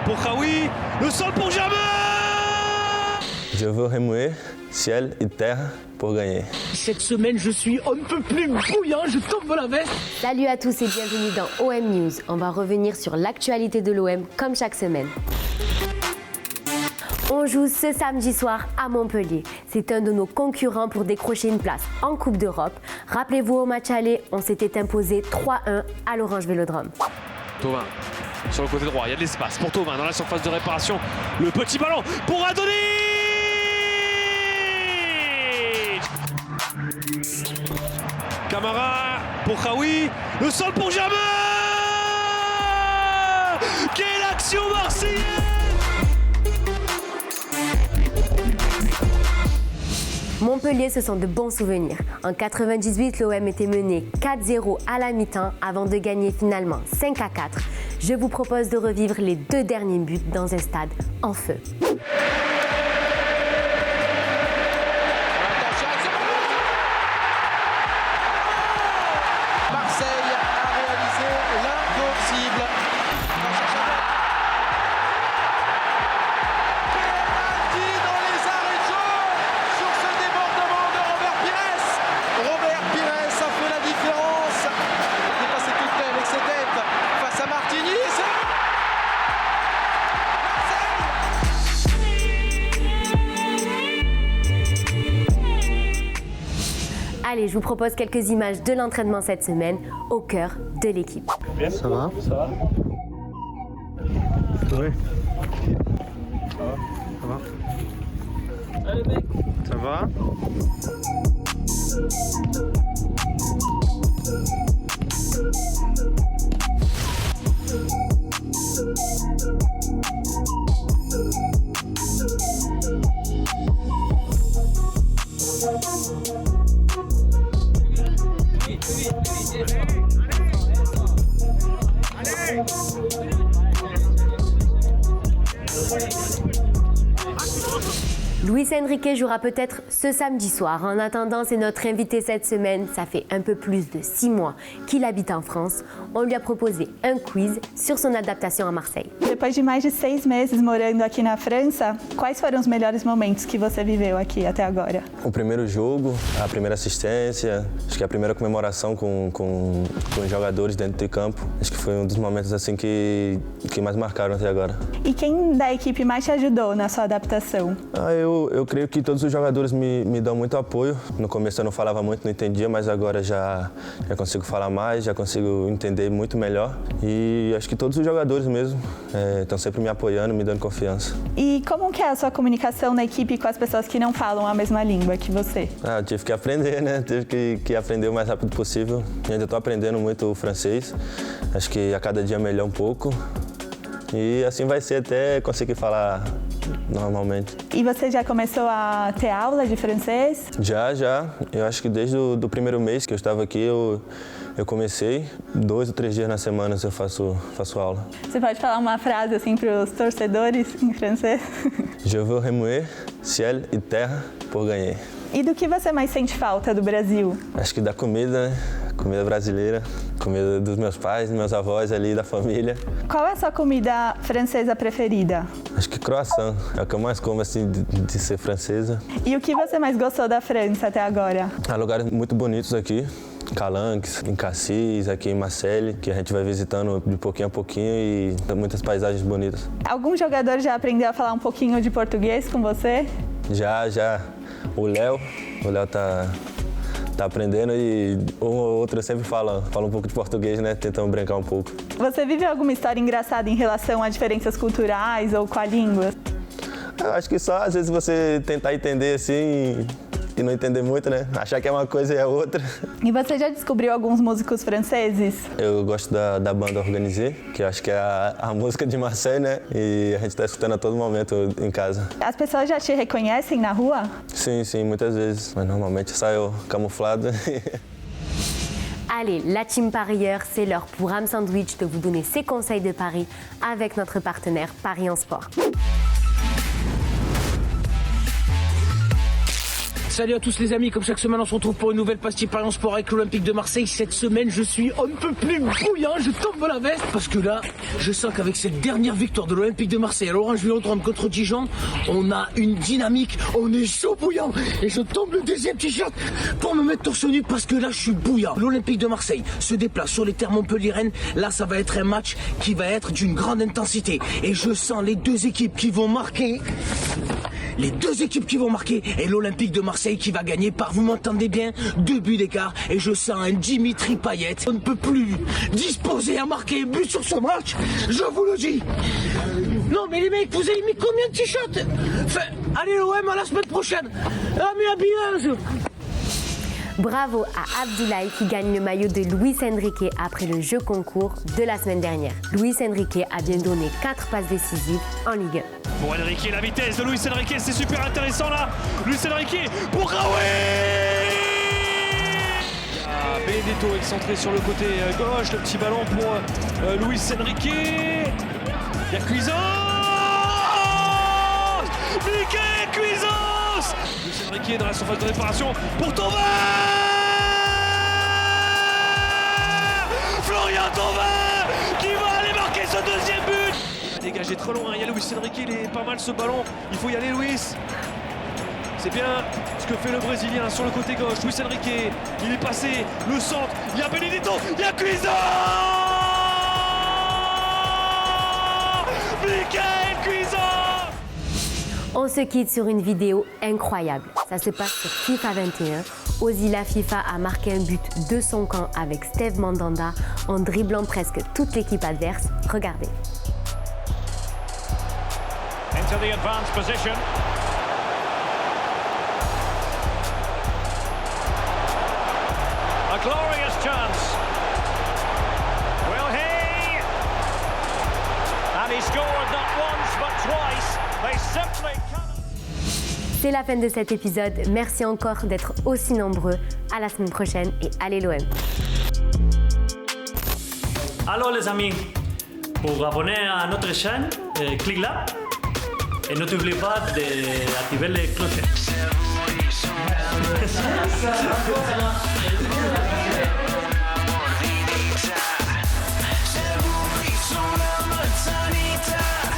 pour Khaoui, le sol pour Germain. Je veux remuer ciel et terre pour gagner. Cette semaine, je suis un peu plus bouillant, je tombe la veste. Salut à tous et bienvenue dans OM News. On va revenir sur l'actualité de l'OM comme chaque semaine. On joue ce samedi soir à Montpellier. C'est un de nos concurrents pour décrocher une place en Coupe d'Europe. Rappelez-vous, au match aller, on s'était imposé 3-1 à l'Orange Vélodrome. Thauvin sur le côté droit, il y a de l'espace pour Thauvin dans la surface de réparation. Le petit ballon pour Adonis. Camara pour Khaoui, le sol pour Germain. Quelle action marseillaise! Montpellier, ce sont de bons souvenirs. En 98, l'OM était mené 4-0 à la mi-temps avant de gagner finalement 5-4. Je vous propose de revivre les 2 derniers buts dans un stade en feu. Marseille a réalisé l'impossible. Penalty dans les arrêts de jeu sur ce débordement de Robert Pires. Robert Pires a fait la différence. Il est passé tout près avec ses têtes face à Martigny. Allez, je vous propose quelques images de l'entraînement cette semaine au cœur de l'équipe. Ça va? Ça va? Oui. Ça va? Allez mec! Ça va? Luis Enrique jouera peut-être ce samedi soir. En attendant, c'est notre invité cette semaine. Ça fait un peu plus de 6 mois qu'il habite en France. On lui a proposé un quiz sur son adaptation à Marseille. Depois de mais de 6 meses morando aqui na França, quais foram os melhores momentos que você viveu aqui até agora? O primeiro jogo, a primeira assistência, acho que a primeira comemoração com os jogadores dentro de campo. Acho que foi um dos momentos assim que mais marcaram até agora. E quem da equipe mais te ajudou na sua adaptação? Eu creio que todos os jogadores me dão muito apoio. No começo eu não falava muito, não entendia, mas agora já consigo falar mais, já consigo entender muito melhor. E acho que todos os jogadores mesmo estão sempre me apoiando, me dando confiança. E como que é a sua comunicação na equipe com as pessoas que não falam a mesma língua que você? Eu tive que aprender, né? Tive que aprender o mais rápido possível. E ainda estou aprendendo muito o francês. Acho que a cada dia melhor um pouco. E assim vai ser até conseguir falar normalmente. E você já começou a ter aula de francês? Já. Eu acho que desde o primeiro mês que eu estava aqui, eu comecei. 2 ou 3 dias na semana eu faço aula. Você pode falar uma frase assim para os torcedores em francês? Je veux remuer ciel et terre pour gagner. E do que você mais sente falta do Brasil? Acho que da comida, né? Comida brasileira, comida dos meus pais, meus avós ali, da família. Qual é a sua comida francesa preferida? Acho que croissant, é o que eu mais como assim de ser francesa. E o que você mais gostou da França até agora? Há lugares muito bonitos aqui. Calanques, em Cassis, aqui em Marseille, que a gente vai visitando de pouquinho a pouquinho e tem muitas paisagens bonitas. Algum jogador já aprendeu a falar um pouquinho de português com você? Já. O Léo tá aprendendo e um ou outro sempre fala um pouco de português, né? Tentando brincar um pouco. Você vive alguma história engraçada em relação a diferenças culturais ou com a língua? Eu acho que só às vezes você tentar entender assim e não entender muito, né? Achar que é uma coisa e é outra. E você já descobriu alguns músicos franceses? Eu gosto da banda Organisé, que eu acho que é a música de Marseille, né? E a gente tá escutando a todo momento em casa. As pessoas já te reconhecem na rua? Sim, muitas vezes. Mas normalmente eu saio camuflado. Allez, la team parieur, c'est l'heure pour Am Sandwich de vous donner ses conseils de paris avec notre partenaire Paris en Sport. Salut à tous les amis, comme chaque semaine on se retrouve pour une nouvelle pastille Paris Sport avec l'Olympique de Marseille. Cette semaine je suis on ne peut plus bouillant, je tombe la veste parce que là je sens qu'avec cette dernière victoire de l'Olympique de Marseille à l'Orange Vélodrome contre Dijon, on a une dynamique, on est chaud bouillant et je tombe le deuxième t-shirt pour me mettre torse nu parce que là je suis bouillant. L'Olympique de Marseille se déplace sur les terres montpelliéraines, là ça va être un match qui va être d'une grande intensité et je sens les deux équipes qui vont marquer. Les deux équipes qui vont marquer et l'Olympique de Marseille qui va gagner par, vous m'entendez bien, 2 buts d'écart. Et je sens un Dimitri Payet. On ne peut plus disposer à marquer un but sur ce match. Je vous le dis. Non mais les mecs, vous avez mis combien de t-shirts? Enfin, allez l'OM à la semaine prochaine. Ah mais habillage. Bravo à Abdoulaye qui gagne le maillot de Luis Enrique après le jeu concours de la semaine dernière. Luis Enrique a bien donné 4 passes décisives en Ligue 1. Pour Enrique, la vitesse de Luis Enrique, c'est super intéressant là. Luis Enrique pour Raoult. Benedetto excentré sur le côté gauche, le petit ballon pour Luis Enrique. Il y a Cuisos. Michael Cuisos. Luis Enrique dans la surface de réparation pour Thauvin. Florian Thauvin qui va aller marquer ce deuxième but. Il a dégagé trop loin, il y a Luis Enrique, il est pas mal ce ballon. Il faut y aller Luis. C'est bien ce que fait le Brésilien sur le côté gauche. Luis Enrique, il est passé, le centre, il y a Benedetto, il y a Cuisos. Michael Cuisos. On se quitte sur une vidéo incroyable. Ça se passe sur FIFA 21. Ozila FIFA a marqué un but de son camp avec Steve Mandanda en dribblant presque toute l'équipe adverse. Regardez. Into the advanced position. A glorious chance. Will he? And he scored not once but twice. They simply cannot. C'est la fin de cet épisode. Merci encore d'être aussi nombreux. À la semaine prochaine et allez l'OM. Alors les amis, pour abonner à notre chaîne, clique là et n'oubliez pas d'activer les clochettes.